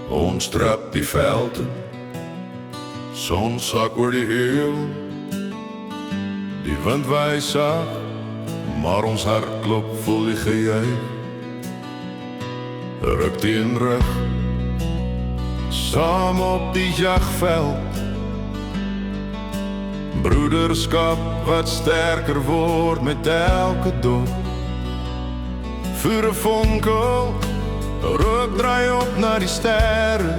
Ons trap die velde, son sak oor die heel. Die wind waai sag, maar ons hart klop vol die gejuich. Ruk teen rug, saam op die jagveld. Broederskap wat sterker word met elke dop. Vuur 'n vonkel, rook draai op na die sterre.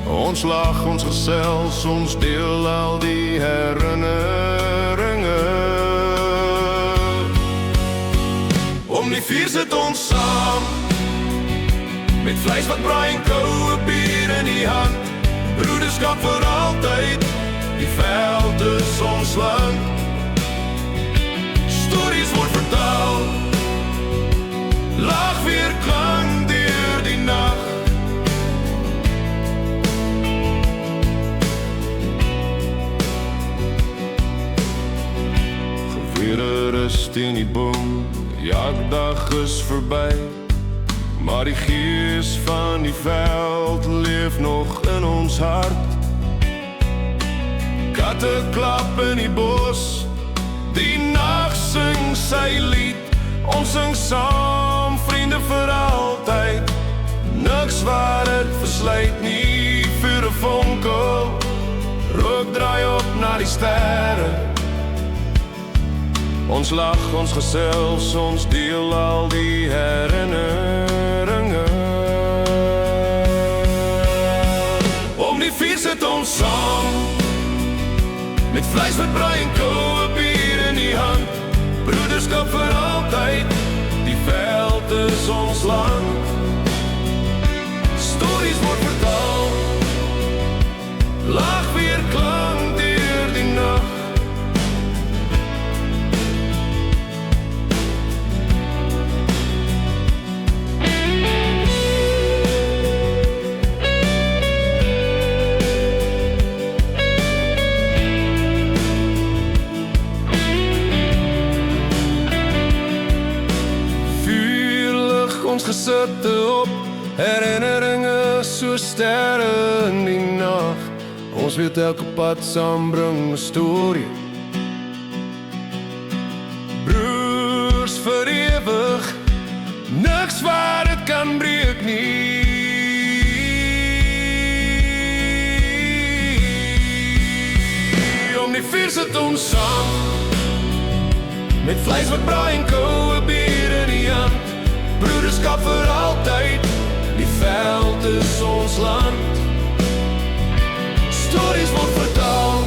Ons lag, ons gesels, ons deel al die herinneringe. Om die vuur sit ons saam, met vleis wat braai en koue bier in die hand. Broederskap vir altyd, die veld is ons land. Stories word vertel, lag weer klank deur die nag. Gewere rus teen die boom, jagdag is verby. Maar die gees van die veld leef nog in ons hart. Katte klap in die bos, die nag sing sy lied. Ons sing saam, vriende vir altyd. Niks wat het versluit nie, vuur 'n vonkel, rook draai op na die sterre. Ons lag, ons gesels, ons deel al die herinneringe. Om die vuur sit ons saam, met vleis wat braai en koue bier in die hand. Broederskap vir altyd, die veld is ons land. Stories word vertel, lag weer klank deur die nag. Ons gesitte op, herinneringe so sterre in die nag. Ons weet elke pad saam bring 'n storie. Broers vir ewig, niks wat het kan breek nie. Om die vuur sit ons saam, met vleis wat braai en koue bier in die hand. Broederskap vir altyd, die veld is ons land. Stories word vertel,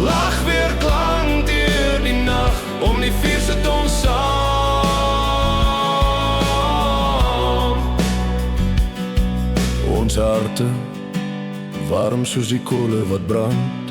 lag weer klank deur die nag. Om die vuur sit ons saam. Ons harte, warm soos die kolle wat brand.